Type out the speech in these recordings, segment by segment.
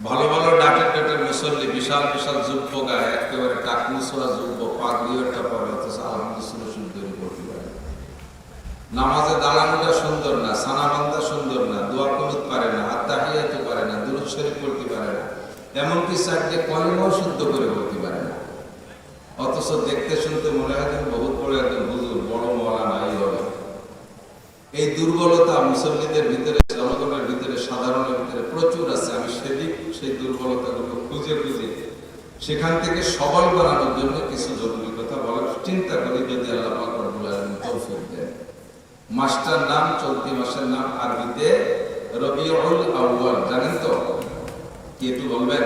ভালো ভালো ডাটের ডাটের মুসল্লি, বিশাল বিশাল যুব্য গায়ে, একেবারে টাকমুসোয়া যুব্য, পাগড়িও একটা পরে, অথচ আলহামদুলিল্লাহ শুদ্ধ করতে পারে। নামাজে দাঁড়ানোটা সুন্দর না, সানাবান্দা সুন্দর না, দোয়া কুনুত পারে না, আত্তাহিয়াতু পারে না, দুরূদ শরীফ পড়তে পারে না, এমনকি চারটে কলেমাও শুদ্ধ করে বলতে পারে না। অথচ দেখতে শুনতে মনে হয় যেন বহুত বড় একজন হুজুর, বড় মওলানা এই হবে। এই দুর্বলতা মুসল্লিদের ভিতরে, জনগণের ভিতরে, সাধারণের ভিতরে প্রচুর আছে। আমি সেই দুর্বলতাগুলো খুঁজে খুঁজে সেখান থেকে সবল বানানোর জন্য কিছু জরুরি কথা বলার চিন্তা করি, যদি আল্লাহ পাক রব্বুল আলামিন তৌফিক দেন। মাসটার নাম, চলতি মাসের নাম আরবিতে রবিউল আউয়াল, জানেন তো? কি একটু বলবেন?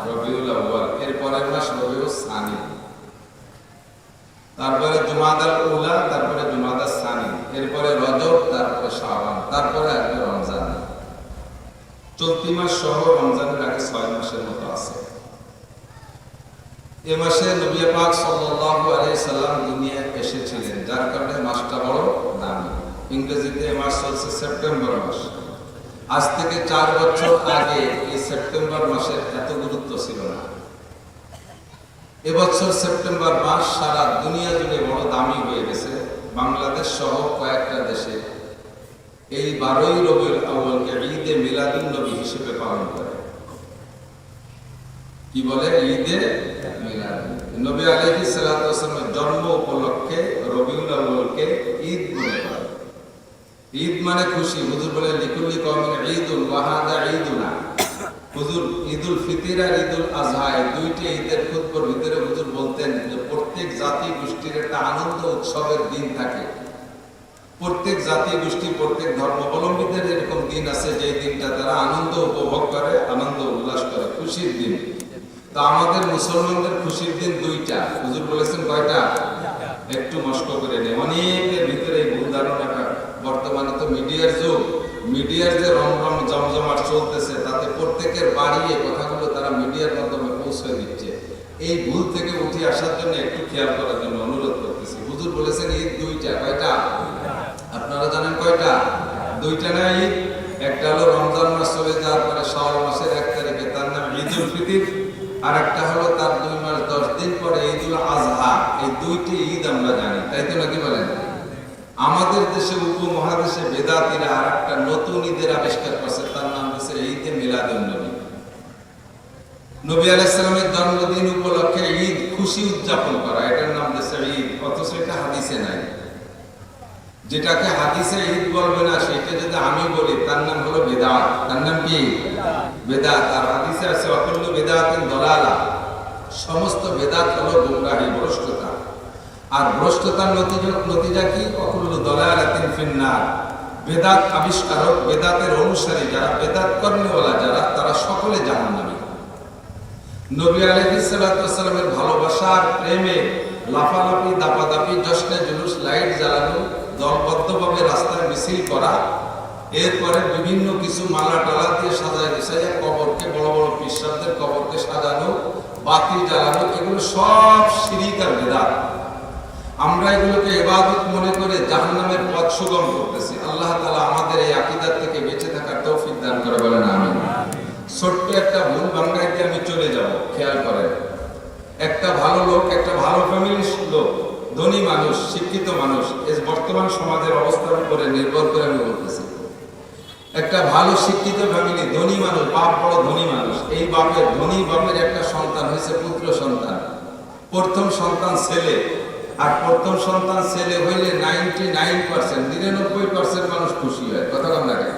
রবিউল আউয়াল। এর পরের মাস রবিউল সানি, তারপরে জুমাদাল উলা, তারপরে জুমাদাল সানি, এরপরে রজব, তারপরে শাবান, তারপরে আসবে রমজান। চলতি মাস সহ রমজানের আগে 6 মাসের মতো আছে। এ মাসে নবী পাক সাল্লাল্লাহু আলাইহি সাল্লাম দুনিয়ায় এসেছিলেন, যার কারণে মাসটা বড় দামি। ইংরেজিতে এই মাস চলছে সেপ্টেম্বর মাস। আজ থেকে 4 বছর আগে এই সেপ্টেম্বর মাসের এত গুরুত্ব ছিল না। এবছর সেপ্টেম্বর মাস সারা দুনিয়া জুড়ে বড় দামি হয়ে গেছে। বাংলাদেশ সহ কয়েকটা দেশে এই 12ই রবিউল আউয়ালকে ঈদে মিলাদুন নবী হিসেবে পালন করে। কি বলে? ঈদে মিলাদ। নবী আলাইহিস সালাতু ওয়াস সালামের জন্ম উপলক্ষে রবিউল আউয়ালকে ঈদ মনে করে। ঈদ মানে খুশি। হুজুর বলে লিকুল্লি কওমিন ঈদুন ওয়া হাযা ঈদুনা। হুজুর ঈদুল ফিতর আর ঈদুল আযহা, এই দুইটি ঈদের খুতবার ভিতরে হুজুর বলতেন যে প্রত্যেক জাতি গোষ্ঠীর একটা আনন্দ উৎসবের দিন থাকে। প্রত্যেক জাতি গোষ্ঠী, প্রত্যেক ধর্মাবলম্বীদের এরকম দিন আছে যে দিনটা তারা আনন্দ উপভোগ করে, আনন্দ উল্লাস করে, খুশির দিন। তো আমাদের মুসলমানদের খুশির দিন দুইটা। হুজুর বলেছেন কয়টা? একটু মস্ক করে নেই। অনেকের ভিতরে এই ভুল ধারণাটা, বর্তমানে তো মিডিয়ার যুগ, মিডিয়ার যে রমরম জমজমাট চলতেছে, তাতে প্রত্যেকের বাড়ি এই কথাগুলো তারা মিডিয়ার মাধ্যমে পৌঁছে দিচ্ছে। এই ভুল থেকে উঠে আসার জন্য একটু খেয়াল করার জন্য অনুরোধ করতেছি। হুজুর বলেছেন ঈদ দুইটা। কয়টা? আপনারা জানেন কয়টা? দুইটা না ঈদ? একটা হলো রমজান মাস চলে যাওয়ার পরে শাওয়াল মাসের 1 তারিখে, তার নাম ঈদুল ফিতর। আর একটা হলো তার 2 মাস 10 দিন পরে ঈদুল আযহা। এই দুইটি ঈদ আমরা জানি, তাই তো নাকি বলেন? আমাদের দেশে, উপমহাদেশে বেদাতীরা আর একটা নতুন ঈদের আবিষ্কার করছে, তার নাম হচ্ছে ঈদে মিলাদুন নবী। নবী আলাইহিস সালামের জন্মদিন উপলক্ষে ঈদ খুশি উদযাপন করা, এটার নাম হচ্ছে ঈদ। অথচ এটা হাদিসে নাই। যেটাকে হাদিসে ঈদ বলবে না, সেটা যদি আমি বলি তার নাম হলো বেদাত। তার নাম কি? বেদাত। আর হাদিসে আছে অকুল্লু বেদাতিন দালালা, সমস্ত বেদাত হলো গোমরাহি, ভ্রষ্টতা। আর ভ্রষ্টতার নতিজা কি? অকুল্লু দালালাতিন ফিন্নার। বেদাত আবিষ্কারক, বেদাতের অনুসারী যারা, বেদাত কর্মীওয়ালা যারা, তারা সকলে জাহান্নামী। নবী আলাইহিস সালাতু ওয়াস সালামের ভালোবাসা আর প্রেমে লাফালাফি, দাপাদাপি, জশ্নে জুলুস, লাইট জ্বালানো, দলবদ্ধভাবে রাস্তায় মিছিল করা, এরপরে বিভিন্ন কিছু মালা টালা দিয়ে সাজায় গুছাইয়া কবরকে, বড় বড় পীরসাহেবদের কবরকে সাজানো, বাতি জ্বালানো, এগুলো সব শিরক আর বিদআত। আমরা এগুলোকে ইবাদত মনে করে জাহান্নামের পথ সুগম করতেছি। আল্লাহ তাআলা আমাদের এই আকীদা থেকে বেঁচে থাকার তৌফিক দান করে, বলেন আমিন। ছোট্ট একটা ভুল ভাঙাইতে আমি চলে যাব, খেয়াল করেন। একটা ভালো লোক, একটা ভালো ফ্যামিলির লোক, ধনী মানুষ, শিক্ষিত মানুষ, এই বর্তমান সমাজের অবস্থার উপরে নির্ভর করে আমি বলতেছি। একটা ভালো শিক্ষিত ফ্যামিলি, ধনী মানুষ, বাপ বড় ধনী মানুষ, এই বাপের, ধনী বাপের একটা সন্তান হয়েছে পুত্র সন্তান। প্রথম সন্তান ছেলে। আর প্রথম সন্তান ছেলে হইলে 99%, 99% মানুষ খুশি হয়। কথা কম লাগে?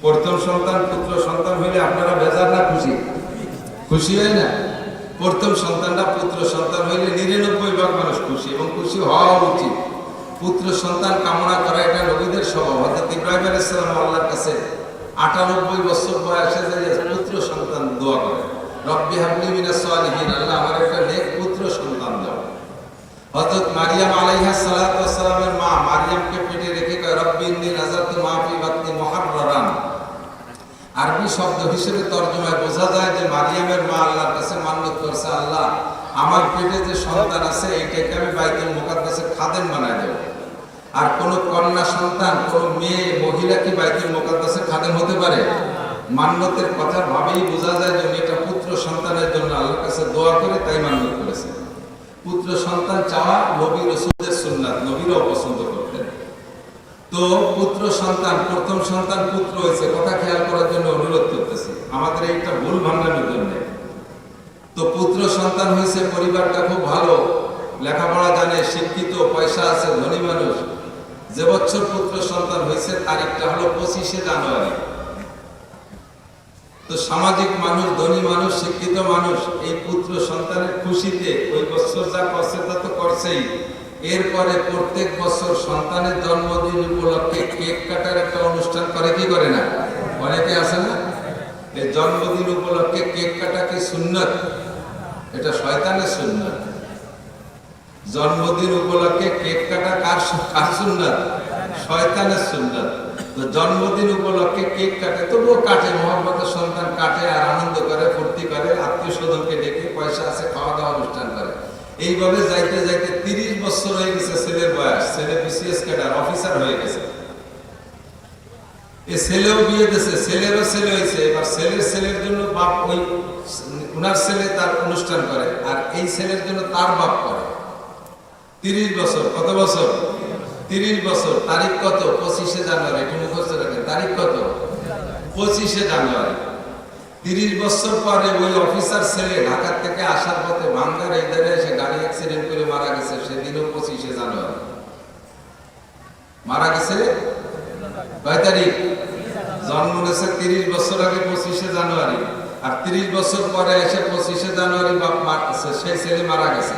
প্রথম সন্তান পুত্র সন্তান হইলে আপনারা বেজার না খুশি? খুশি হয় না? প্রথম সন্তানটা পুত্র সন্তান হইলে 99% মানুষ খুশি, এবং খুশি হওয়া উচিত। পুত্র সন্তান কামনা করা এটা নবীদের স্বভাব। হযরত ইব্রাহিম আলাইহিস সালাম আল্লাহর কাছে 98 বছর বয়সে যে পুত্র সন্তান দোয়া করে, রব্বি হাবলি মিনাস সালিহিন, আল্লাহ আমার একটা নেক পুত্র সন্তান দাও। হযরত মারিয়াম আলাইহা সালাতু ওয়াস সালামের মা মারিয়ামকে পেটে রেখে কয় রব্বি ইন্নী নাযারতু মা ফি বাতনি মুহাররারান। আরবি শব্দ হিসেবে তরজমায় বোঝা যায় যে মারিয়ামের মা আল্লাহর কাছে মান্নত করছে, আল্লাহ আমার পেটে যে সন্তান আছে এইটাকে আমি বাইতুল মুকাদ্দাসের খাদেম বানায় দেব। আর কোন কন্যা সন্তান, কোন মেয়ে, মহিলা কি বাইতুল মুকাদ্দাসের খাদেম হতে পারে? মান্যতের কথা ভাবেই বোঝা যায় যে এটা পুত্র সন্তানের জন্য আল্লাহর কাছে দোয়া করে তাই মান্যত করেছে। পুত্র সন্তান চাওয়া নবী রাসূলের সুন্নাত, নবীরাও পছন্দ করতেন। তো পুত্র সন্তান, প্রথম সন্তান পুত্র হয়েছে, কথা খেয়াল করার জন্য অনুরোধ করতেছি, আমাদের এইটা ভুল ভাঙানোর জন্য। তো পুত্র সন্তান হয়েছে, পরিবারটা খুব ভালো, লেখাপড়া জানে, শিক্ষিত, পয়সা আছে, ধনী মানুষ। যে বছর পুত্র সন্তান হয়েছে তারিখটা হলো 25শে জানুয়ারি। তো সামাজিক মানুষ, ধনী মানুষ, শিক্ষিত মানুষ এই পুত্র সন্তানের খুশিতে ওই বছর যা করছে তা তো করছেই, এরপরে প্রত্যেক বছর সন্তানের জন্মদিন উপলক্ষে কেক কাটার একটা অনুষ্ঠান করে, কি করে না? অনেকে আছে না, এই জন্মদিন উপলক্ষে কেক কাটা কি সুন্নত? এটা শয়তানের সুন্নত। জন্মদিন উপলক্ষে কেক কাটা কার সুন্নত? শয়তানের সুন্নত। তো জন্মদিন উপলক্ষে কেক কাটে, তবুও কাটে, মোহাম্মদের সন্তান কাটে আর আনন্দ করে, ফুর্তি করে, আত্মীয় স্বজনকে ডেকে, পয়সা আছে, খাওয়া দাওয়া অনুষ্ঠান করে। এইভাবে যাইতে যাইতে 30 বছর হয়ে গেছে ছেলের বয়স, ছেলে বিসিএস ক্যাডার অফিসার হয়ে গেছে। এই ছেলেও বিয়ে দিয়েছে, ছেলেরও ছেলে হয়েছে, এবার ছেলের জন্য বাপ, ওই উনার ছেলে তার অনুষ্ঠান করে, আর এই ছেলের জন্য তার বাপ করে। 30 বছর, কত বছর? 30 বছর। তারিখ কত? 25শে জানুয়ারি। একটু মুখস্থ রাখেন, তারিখ কত? 25শে জানুয়ারি। 30 বছর পরে ওই অফিসার ছেলে ঢাকা থেকে আসার পথে ভাঙ্গার এই ধারে এসে গাড়ি অ্যাক্সিডেন্ট করে মারা গেছে, সেদিনও 25শে জানুয়ারি মারা গেছে। কয় তারিখ? জন্ম নিয়েছে 30 বছর আগে 25শে জানুয়ারি, আর 30 বছর পরে এসে 25শে জানুয়ারি বাপ মারছে, সেই ছেলে মারা গেছে,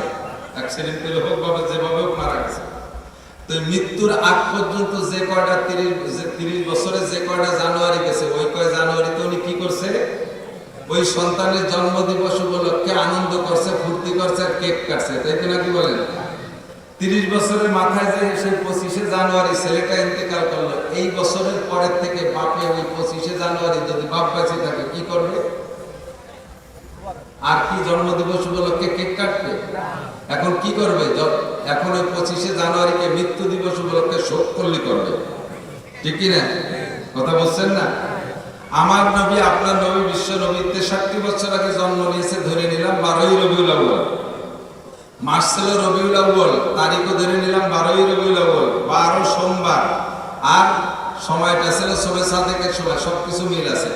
অ্যাক্সিডেন্ট করে হোক বা যেভাবে হোক মারা গেছে। তো মৃত্যুর আগ পর্যন্ত যে কয়টা 30 বছরে যে কয়টা জানুয়ারি গেছে, ওই কয় জানুয়ারিতে উনি কি করছে? ওই সন্তানের জন্মদিবস উপলক্ষে আনন্দ করছে, ফুর্তি করছে, আর কেক কাটছে, তাই তো নাকি বলেন? 30 বছরের মাথায় যে সেই 25শে জানুয়ারি ছেলেটা ইন্তেকাল করলো, এই বছরের পরের থেকে বাপে ওই 25শে জানুয়ারি যদি বাপ বেঁচে থাকে কি করবে? আর কি জন্মদিবস উপলক্ষে কেক কাটবে? এখন কি করবে? এখন ওই 25শে জানুয়ারিকে মৃত্যু দিবস উপলক্ষে শোক করলে করবে, ঠিক কি না? কথা বলছেন না? আমার নবী, আপনার নবী, বিশ্ব নবী 63 বছর আগে জন্ম নিয়েছে, ধরে নিলাম 12ই রবিউল আউয়াল। মাস ছিল রবিউল আউয়াল, তারিখও ধরে নিলাম 12ই রবিউল আউয়াল, 12 সোমবার, আর সময়টা ছিল সবে সাদেকের সময়, সবকিছু মিল আছে।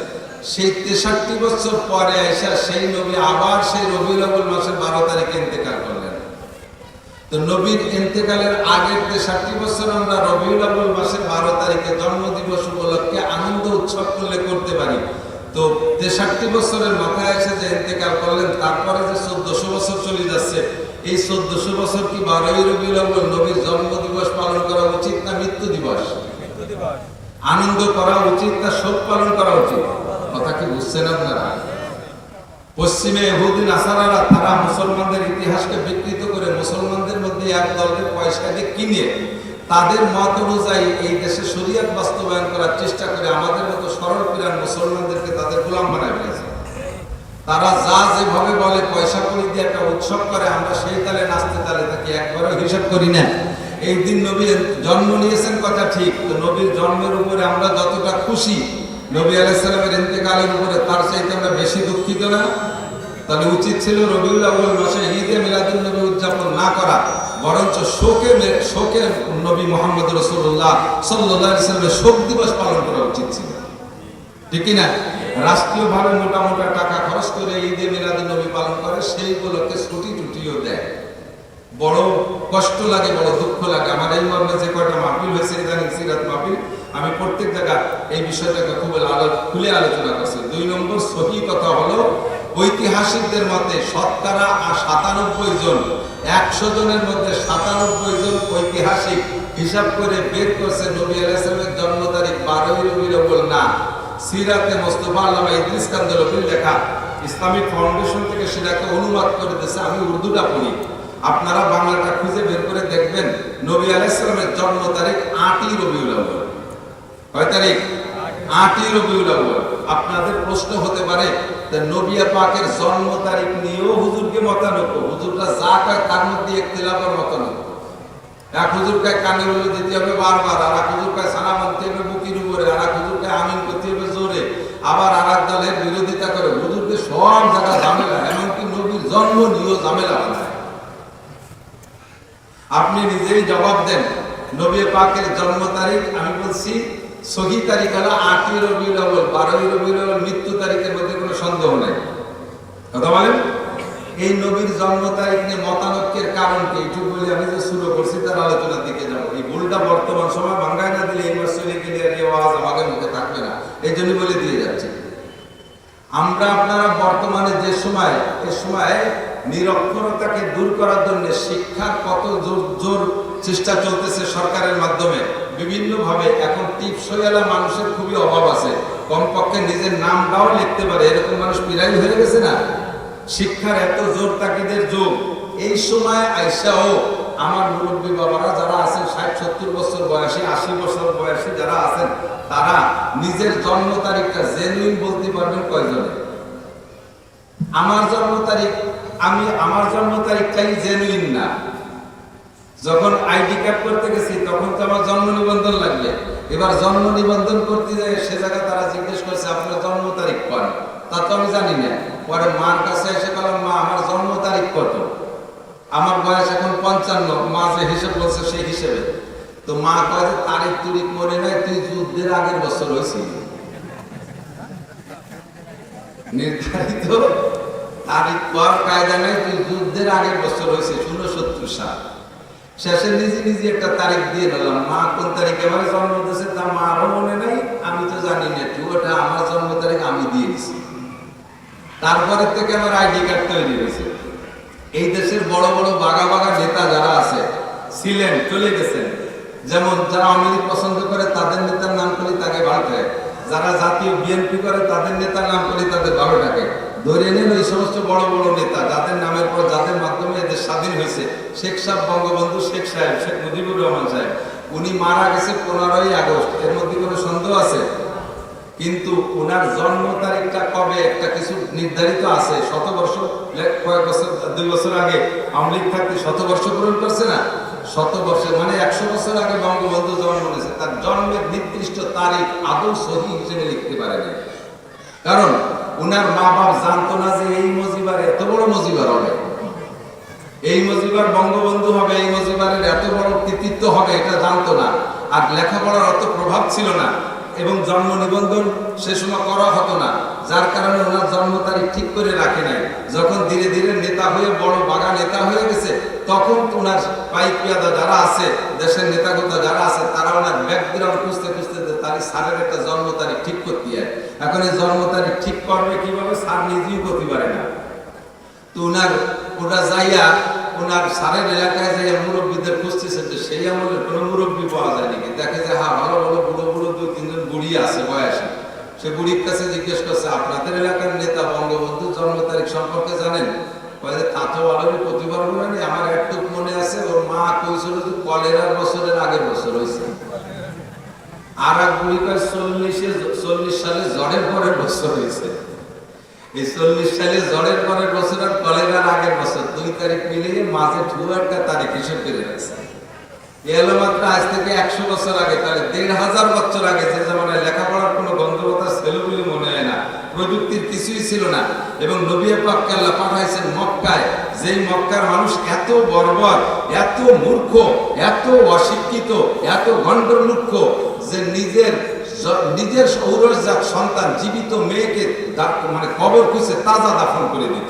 সেই 63 বছর পরে আইসা সেই নবী আবার সেই রবিউল আউয়াল মাসের 12 তারিখে ইন্তেকাল করলেন। তো নবীর ইন্তেকালের আগের 63 বছর আমরা রবিউল আউয়াল মাসের 12 তারিখে জন্মদিবস উপলক্ষে আনন্দ উৎসব করলে করতে পারি। তো 63 বছরের মাথায় এসে যে ইন্তেকাল করলেন, তারপরে যে 1400 বছর চলে যাচ্ছে, এই 1400 বছর কি 12ই রবিউল আউয়াল নবীর জন্মদিবস পালন করা উচিত না মৃত্যু দিবস? আনন্দ করা উচিত না শোক পালন করা উচিত? কথা কি বুঝছেন আপনারা? পশ্চিমে ইহুদি নাসারারা তারা মুসলমানদের ইতিহাসকে বিকৃত করে মুসলমানদের মধ্যে এক দলের পয়সা দিয়ে কিনে তাদের মত অনুযায়ী এই দেশে শরীয়ত বাস্তবায়ন করার চেষ্টা করে আমাদের মতো সরল পিরান মুসলমানদেরকে তাদের গোলাম বানায় ফেলেছে। তারা যা যেভাবে বলে, পয়সা করি দিয়ে একটা উৎসব করে, আমরা সেই তালে নাচতে তালে থাকি, একবারও হিসাব করি না। এই দিন নবী জন্ম নিয়েছেন কথা ঠিক, তো নবীর জন্মের উপরে আমরা যতটা খুশি, নবী আলাইহিস সালামের ইন্তেকালের উপরে তার চাইতে আমরা বেশি দুঃখিত না? তাহলে উচিত ছিল রবিউল আউয়াল মাসে ঈদে মিলাদুন নবী উদযাপন না করা, বরঞ্চ শোকে নবী মুহাম্মদ রাসূলুল্লাহ সাল্লাল্লাহু আলাইহি ওয়াসাল্লামের শোক দিবস পালন করা উচিত ছিল, ঠিক কি না? রাষ্ট্রীয়ভাবে মোটা মোটা টাকা খরচ করে ঈদে মিলাদুন নবী পালন করে, সেইগুলোকে ছুটি টুটিও দেয়। বড় কষ্ট লাগে, বড় দুঃখ লাগে। আমার এই মর্মে যে কয়টা মাহফিল হয়েছে ইদানিং সিরাত মাহফিল, আমি প্রত্যেক জায়গায় এই বিষয়টাকে খুব খুলে আলোচনা করছি। 2 নম্বর সহি কথা হলো, ঐতিহাসিকদের মতে শতকরা 97 জন, 100 জনের মধ্যে 97 জন ঐতিহাসিক হিসাব করে বের করছে নবী আলাইহিস সালামের জন্ম তারিখ 12ই রবিউল আউয়াল না। সিরাতে মুস্তাফা আল্লামা ইদ্রিস কান্দলবির লেখা ইসলামিক ফাউন্ডেশন থেকে সেটাকে অনুবাদ করে দিয়েছে। আমি উর্দুটা পড়ি, আপনারা বাংলাটা খুঁজে বের করে দেখবেন। নবী আলাইহিস সালামের জন্ম তারিখ 8ই রবিউল আউয়াল। কয় তারিখ? 8ই রবিউল আউয়াল। আপনাদের প্রশ্ন হতে পারে, নবী পাকের জন্ম তারিখ নিয়েও হুজুরকে মতানৈক্য, হুজুররা যা কয় তার মধ্যে ইখতিলাফের মতানৈক্য। এক হুজুর কয় কানে বলে দিতে হবে বারবার, আর এক হুজুর কয় সালাম আনতে হবে বুকের উপরে, আর এক হুজুর কয় আমিন করতে হবে জোরে, আবার আর এক দলের বিরোধিতা করে হুজুরকে সব জায়গা ঝামেলা, এমনকি নবীর জন্ম নিয়েও ঝামেলা বানায়। আপনি নিজেই জবাব দেন, নবী পাকের জন্ম তারিখ আমি বলছি সহি তারিখ হলো 8ই রবিউল আউয়াল, 12ই রবিউল আউয়াল, মৃত্যু তারিখের মধ্যে কোনো সন্দেহ নেই। কথা বলেন, এই নবীর জন্ম তারিখ নিয়ে মতানৈক্যের কারণ কি একটু বলি, আমি যে শুরু করছি তার আলোচনার দিকে যাবো। এই ভুলটা বর্তমান সময় ভাঙ্গায় না দিলে এই মসজিদে গেলে আর এই আওয়াজ আমাদের মুখে থাকবে না, এই জন্য বলে দিয়ে যাচ্ছি। আমরা আপনারা বর্তমানে যে সময়, এই সময় নিরক্ষরতাকে দূর করার জন্য শিক্ষার কত জোর চেষ্টা চলতেছে সরকারের মাধ্যমে বিভিন্নভাবে। এখন টিপসইওয়ালা মানুষের খুবই অভাব আছে, কমপক্ষে নিজের নামটাও লিখতে পারে এরকম মানুষ প্রায় হয়ে গেছে না। শিক্ষার এত জোর তাকিদের যুগ, এই সময় আইসাও আমার মুরব্বী বাবারা যারা আছেন 60-70 বছর বয়সী, 80 বছর বয়সী যারা আছেন, তারা নিজের জন্ম তারিখটা জেনুইন বলতে পারবেন কয়জনে? আমার জন্ম তারিখ, আমার জন্ম তারিখটাই জেনুইন না। যখন আইডি কার্ড করতে গেছি তখন তো আমার জন্ম নিবন্ধন লাগবে। এবার জন্ম নিবন্ধন করতে যায় সে জায়গায় তারা জিজ্ঞেস করছে আপনার জন্ম তারিখ কত? তা তো আমি জানি না। পরে মার কাছে এসে বললাম, মা আমার জন্ম তারিখ কত? আমার বয়স এখন 55। মা যে হিসেব বলছে সেই হিসেবে তো মা কয় যে তারিখ তুরিখ মনে নাই, তুই যুদ্ধের আগের বছর হয়েছিল। নির্ধারিত তারিখ পর কায়দা নাই, তুই যুদ্ধের আগের বছর হয়েছে 69 সাল। শেষে নিজে নিজে একটা তারিখ দিয়ে দিলাম, মা কোন তারিখে আমার জন্ম দিয়েছে তা মারও মনে নাই, আমি তো জানি না, তুই ওটা আমার জন্ম তারিখ আমি দিয়ে দিছি। তারপরে থেকে আমার আইডি কার্ড তৈরি হয়েছে। এই দেশের বড় বড় বাগা বাগা নেতা যারা আছে ছিলেন, চলে গেছেন। যেমন যারা আওয়ামী লীগ পছন্দ করে তাদের নেতার নাম করে তাকে 12 টাকা, যারা জাতীয় বিএনপি করে তাদের নেতার নাম করে তাদের 12 টাকা। ধরে নেন ওই সমস্ত বড় বড় নেতা যাদের নামের পর, যাদের মাধ্যমে এদের স্বাধীন হয়েছে, শেখ সাহেব, বঙ্গবন্ধু শেখ সাহেব, শেখ মুজিবুর রহমান সাহেব, উনি মারা গেছে 15ই আগস্ট, এর মধ্যে কোনো সন্দেহ আছে? কিন্তু ওনার জন্ম তারিখটা কবে একটা কিছু নির্ধারিত আছে। শতবর্ষ, কয়েক বছর, 2 বছর আগে আওয়ামী লীগ থাকতে শতবর্ষ পূরণ করছে না? শতবর্ষে মানে 100 বছর আগে বঙ্গবন্ধু জন্ম নিয়েছে, তার জন্মের নির্দিষ্ট তারিখ আদৌ সহি হিসেবে লিখতে পারেনি। কারণ উনার মা বাপ জানতো না যে এই মজিবার এত বড় মজিবার হবে, এই মজিবার বঙ্গবন্ধু হবে, এই মজিবারের এত বড় কৃতিত্ব হবে, এটা জানতো না। আর লেখাপড়ার অত প্রভাব ছিল না এবং জন্ম নিবন্ধন সে সময় করা হতো না, যার কারণে ওনার জন্ম তারিখ ঠিক করে রাখে নাই। যখন ধীরে ধীরে নেতা হয়ে বড় বাগা নেতা হয়ে গেছে, তখন ওনার পাইকিয়াদা যারা আছে, দেশের নেতাগোতা যারা আছে, তারা ওনার ব্যাকগ্রাউন্ড খুঁজতে খুঁজতে তার স্যারের একটা জন্ম তারিখ ঠিক করতে হয়। এখন এই জন্ম তারিখ ঠিক করবে কিভাবে, স্যার নিজেই করতে পারে না। তো ওরা যাইয়া ওনার স্যারের এলাকায় যাইয়া মুরব্বীদের খুঁজতেছে যে সেই আমলের কোনো মুরব্বী পাওয়া যায় নাকি। দেখে যে হ্যাঁ, ভালো ভালো বুড়ো বুড়ো 2-3 জন বুড়ি আছে বয়সে। সে বুড়ির কাছে জিজ্ঞেস করছে, আপনাদের এলাকার নেতা বঙ্গবন্ধুর জন্ম তারিখ সম্পর্কে জানেন? তা তো ভালোই প্রতিবার বলেনি, আমার একটু মনে আছে, ওর মা কইছিল যে কলেরার বছরের আগের বছর হয়েছে। আর এক বুড়ি কয় 40 সালে জ্বরের পরের বছর হয়েছে। এই 40 সালে জ্বরের পরের বছর আর কলেরার আগের বছর 2 তারিখ মিলিয়ে মাঝে ঠুয়া একটা তারিখ হিসেব করে রাখছে। এলো মাত্র আজ থেকে 100 বছর আগে, তাহলে 1500 বছর আগে, যে জামানায় লেখাপড়ার কোনো গন্ধবতা ছিল বলে মনে হয় না, প্রযুক্তির কিছুই ছিল না। এবং নবী পাককে আল্লাহ পাঠাইছেন মক্কায়, যেই মক্কার মানুষ এত বর্বর, এত মূর্খ, এত অশিক্ষিত, এত গণ্ডমূর্খ যে নিজের ঔরসজাত সন্তান জীবিত মেয়েকে মানে কবর খুঁজে তাজা দাফন করে দিত।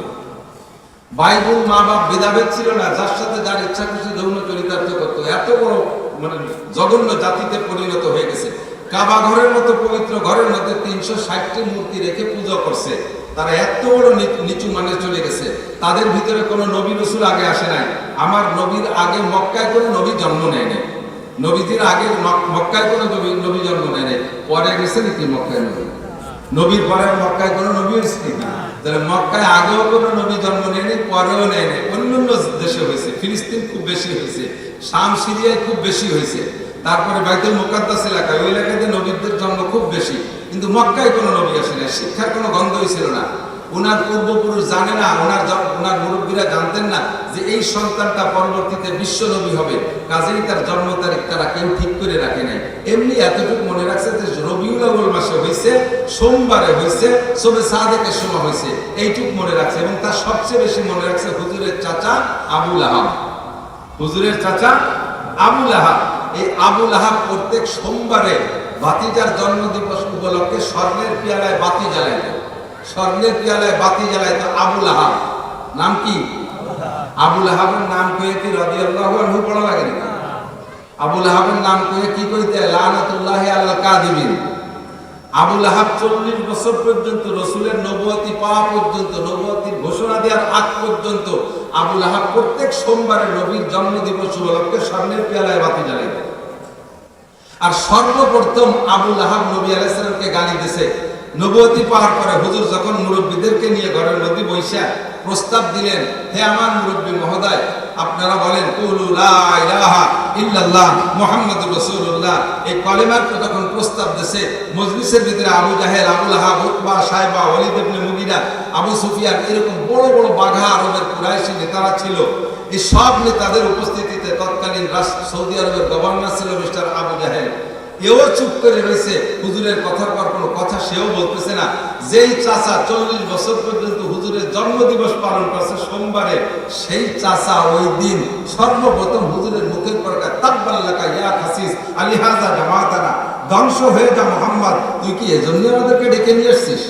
বাইবুল মা বাপ ভেদাভেদ ছিল না, যার সাথে যার ইচ্ছা খুশি যৌন চরিতার্থ করতো। এত বড় মানে জঘন্য জাতিতে পরিণত হয়ে গেছে। কাবা ঘরের মতো পবিত্র ঘরের মধ্যে 360টি মূর্তি রেখে পূজা করছে। তারা এত বড় নিচু মানে চলে গেছে। তাদের ভিতরে কোনো নবী রাসূল আগে আসে নাই। আমার নবীর আগে মক্কায় কোনো নবী জন্ম নেয় নাই। নবীদের আগে মক্কায় কোনো নবী জন্ম নেয় নাই। পরে গেছে নাকি মক্কায় নবী? নবীর পরে মক্কায় কোনো নবী হয়েছে নাকি? তাহলে মক্কায় আগেও কোনো নবী জন্ম নেয়নি, পরেও নেয় নাই। অন্যান্য দেশে হয়েছে, ফিলিস্তিন খুব বেশি হয়েছে, শাম সিরিয়ায় খুব বেশি হয়েছে, তারপরে বাইতুল মুকাদ্দাস এলাকায়, ওই এলাকাতে নবীদের জন্ম খুব বেশি। কিন্তু মক্কায় কোনো নবী আসে না, শিক্ষার কোনো গন্ধই ছিল না। ওনার পূর্বপুরুষ জানে না, ওনার মুরব্বীরা জানতেন না যে এই সন্তানটা পরবর্তীতে বিশ্ব নবী হবে, কাজেই তার জন্ম তারিখ তারা কেউ ঠিক করে রাখে নাই। এমনি এতটুকু মনে রাখছে যে রবিউল আউয়াল মাসে হয়েছে, সোমবারে হয়েছে, শবে সাদেকের সময় হয়েছে, এইটুকু মনে রাখছে। এবং তার সবচেয়ে বেশি মনে রাখছে হুজুরের চাচা আবুল আহাব। হুজুরের চাচা আবুল আহাব, এই আবুল আহাব প্রত্যেক সোমবারে ভাতিজার জন্মদিবস উপলক্ষে স্বর্ণের পেয়ালায় বাতি জ্বালাইত। স্বর্ণের পেয়ালায় বাতি জ্বালাইত আবুল আহাব। নাম কি? আবুল আহাবের নাম কয়ে কি রাদিয়াল্লাহু আনহু পড়া লাগে না? আবুল আহাবের নাম কয়ে কি কইতে? লানাতুল্লাহি আলাল কাযিবিন। আবুল আহাব 40 বছর পর্যন্ত রাসূলের নবুয়তি পাওয়া পর্যন্ত, নবুয়তির ঘোষণা দেওয়ার আগ পর্যন্ত আবুল আহাব প্রত্যেক সোমবারে নবীর জন্মদিবস উপলক্ষে স্বর্ণের পেয়ালায় বাতি জ্বালাইত। আর সর্বপ্রথম আবুল আহাব নবী আলাইহিস সালামকে গালি দিয়েছে। নবুয়তি পাওয়ার পরে হুজুর যখন মুরব্বীদেরকে নিয়ে ঘরের মধ্যে বসে প্রস্তাব দিলেন, হে আমার মুরব্বী মহোদয়, আপনারা বলেন কুলু লা ইলাহা ইল্লাল্লাহ মুহাম্মাদুর রাসূলুল্লাহ, এই কালেমার যখন প্রস্তাব দিয়েছে, মজলিসের ভিতরে আবু জাহেল, আবুল আহাব, উতবা, সাইবা, ওয়ালিদ ইবনে মুগিরা, আবু সুফিয়ান, এরকম বড় বড় বাঘা আরবের কুরাইশি নেতারা ছিল। এই সব নেতাদের উপস্থিতিতে তৎকালীন সৌদি আরবের গভর্নর ছিল মিস্টার আবু জাহেল। এও চুপ করে রয়েছে, হুজুরের কথার পর কোনো কথা সেও বলতেছে না। যেই চাচা 40 বছর পর্যন্ত হুজুরের জন্মদিবস পালন করছে সোমবারে, সেই চাচা ওই দিন সর্বপ্রথম হুজুরের মুখের পর তাব্বাল্লাকা ইয়া খাসিস আলিহাজা জামাতানা, ধ্বংস হয়ে যা মুহাম্মদ, তুই কি এজন্য আমাদেরকে ডেকে নিয়ে আসছিস?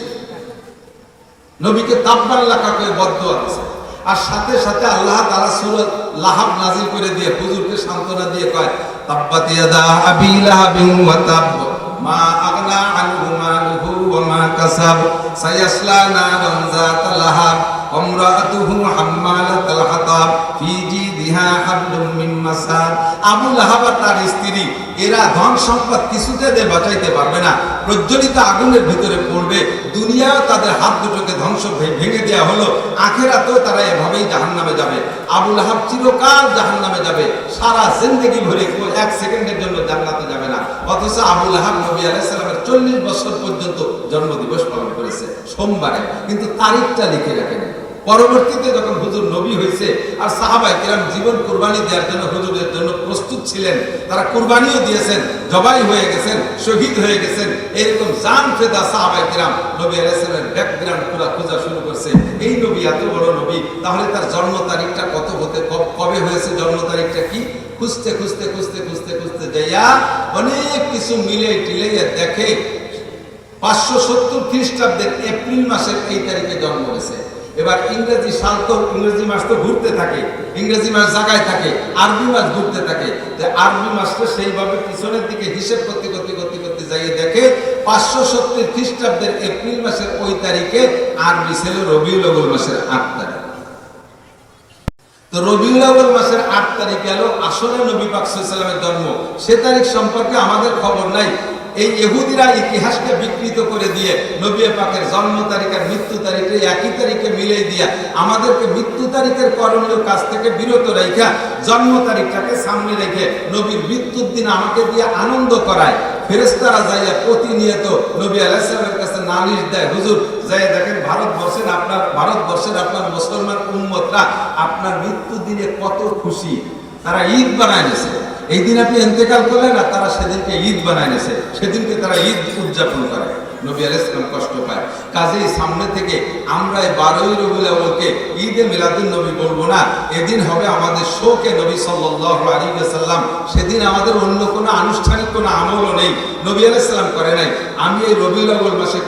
নবীকে তাব্বাল্লাকা কয়ে বদদুয়া দিয়েছে। আর সাথে সাথে আল্লাহ তাআলা সূরা লাহাব নাজিল করে দিয়ে হুজুরকে সান্ত্বনা দিয়ে কয়, তাব্বাত ইয়াদা আবি লাহাবিন ওয়া তাব মা আগনা আনহু মালুহু ওয়া মা কাসাব সায়াসলা নারান যাতা লাহাব আমরাতুহু হাম্মালাতাল হাতাব ফি জিদিহা হাবলুম মিন মাসাদ। আবু লাহাব আর তার স্ত্রী, এরা ধন সম্পদ কিছুতে বাঁচাইতে পারবে না, প্রজ্বলিত আগুনের ভিতরে পড়বে। দুনিয়াও তাদের হাত দুটোকে ধ্বংস ভেঙে দেওয়া হলো, আখেরাতেও তারা এভাবেই জাহান্নামে যাবে। আবু লাহাব চিরকাল জাহান্নামে যাবে, সারা জিন্দেগি ভরে এক সেকেন্ডের জন্য জান্নাতে যাবে না। অথচ আবু লাহাব নবী আলাইহিস সালামের 40 বছর পর্যন্ত জন্মদিবস পালন করেছে সোমবারে, কিন্তু তারিখটা লিখে রাখেনি। পরবর্তীতে যখন হুজুর নবী হয়েছে আর সাহাবায়ে কেরাম জীবন কুরবানি দেওয়ার জন্য হুজুরের জন্য প্রস্তুত ছিলেন, তারা কুরবানিও দিয়েছেন, জবাই হয়ে গেছেন, শহীদ হয়ে গেছেন, এরকম জান ফেদা সাহাবায়ে কেরাম নবী আলাইহিস সালামের ব্যাকগ্রাউন্ড পুরো খোঁজা শুরু করছে। এই নবী এত বড় নবী, তাহলে তার জন্ম তারিখটা কত হতে, কবে হয়েছে, জন্ম তারিখটা কি, খুঁজতে খুঁজতে খুঁজতে খুঁজতে খুঁজতে যাইয়া অনেক কিছু মিলে টিলাইয়া দেখে 570 খ্রিস্টাব্দের এপ্রিল মাসের এই তারিখে জন্ম হয়েছে। এবার ইংরেজি সাল তো, ইংরেজি মাস তো ঘুরতে থাকে, ইংরেজি মাস জায়গায় থাকে, আরবি মাস ঘুরতে থাকে। আরবি মাসটা সেইভাবে পিছনের দিকে হিসেব করতে করতে করতে করতে যাইয়ে দেখে 570 খ্রিস্টাব্দের এপ্রিল মাসের ওই তারিখে আরবি ছিল রবিউল আউয়াল মাসের 8 তারিখ। তো রবিউল আউয়াল মাসের 8 তারিখ গেল আসলে নবী পাক সাল্লাল্লাহু আলাইহি ওয়াসাল্লামের জন্ম। সে তারিখ সম্পর্কে আমাদের খবর নাই। এই ইহুদিরা ইতিহাসকে বিকৃত করে দিয়ে নবী পাকের জন্ম তারিখ আর মৃত্যু তারিখে একই তারিখে মিলিয়ে দিয়া আমাদেরকে মৃত্যু তারিখের করণীয় কাজ থেকে বিরত রাখা, জন্ম তারিখটাকে সামনে রেখে নবীর মৃত্যুর দিন আমাকে দিয়ে আনন্দ করায়। ফেরেশতারা যাইয়া প্রতিনিয়ত নবী আলাইহিস সালামের কাছে নালিশ দেয়, হুজুর যাই দেখেন ভারতবর্ষের আপনার মুসলমান উম্মতরা আপনার মৃত্যু দিনে কত খুশি, তারা ঈদ বানায় নিয়েছে। এই দিন আপনি ইন্তেকাল করলেন না, তারা সেদিনকে ঈদ বানায় নিয়েছে, সেদিনকে তারা ঈদ উদযাপন করে। নবী আলাইহিস সালাম কষ্ট পায়। কাজেই সামনে থেকে আমরা এই 12ই রবিউল আউয়ালকে ঈদে মিলাদুন নবী বলবো না, এদিন হবে আমাদের শোকে নবী সাল্লাল্লাহু আলাইহি ওয়াসাল্লাম। সেদিন আমাদের অন্য কোনো আনুষ্ঠানিক কোনো আমলও নেই, নবী আলাইহিস সালাম করে নাই। আমি এই রবিউল আউয়াল মাসে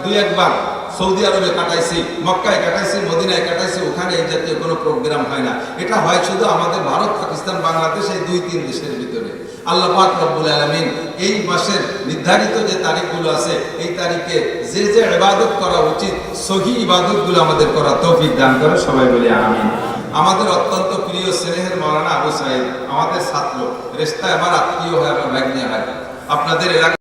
দুই একবার সৌদি আরবে কাটাইছি, মক্কায় কাটাইছি, মদিনায় কাটাইছি, ওখানে এই জাতীয় কোনো প্রোগ্রাম হয় না। এটা হয় শুধু আমাদের ভারত, পাকিস্তান, বাংলাদেশ, এই 2-3 দেশের ভিতরে। আল্লাহ পাক রব্বুল আলামিন এই মাসের নির্ধারিত যে তারিখগুলো আছে, এই তারিখে যে যে ইবাদত করা উচিত, সহিহ ইবাদতগুলো আমাদের করা তৌফিক দান করে, সবাই বলি আমিন। আমাদের অত্যন্ত প্রিয় স্নেহের মাওলানা আবু সাঈদ আমাদের ছাত্র, রেস্তায় আমার আত্মীয় হয়, আমার ভাগ্নে হয়। আপনাদের এলাকা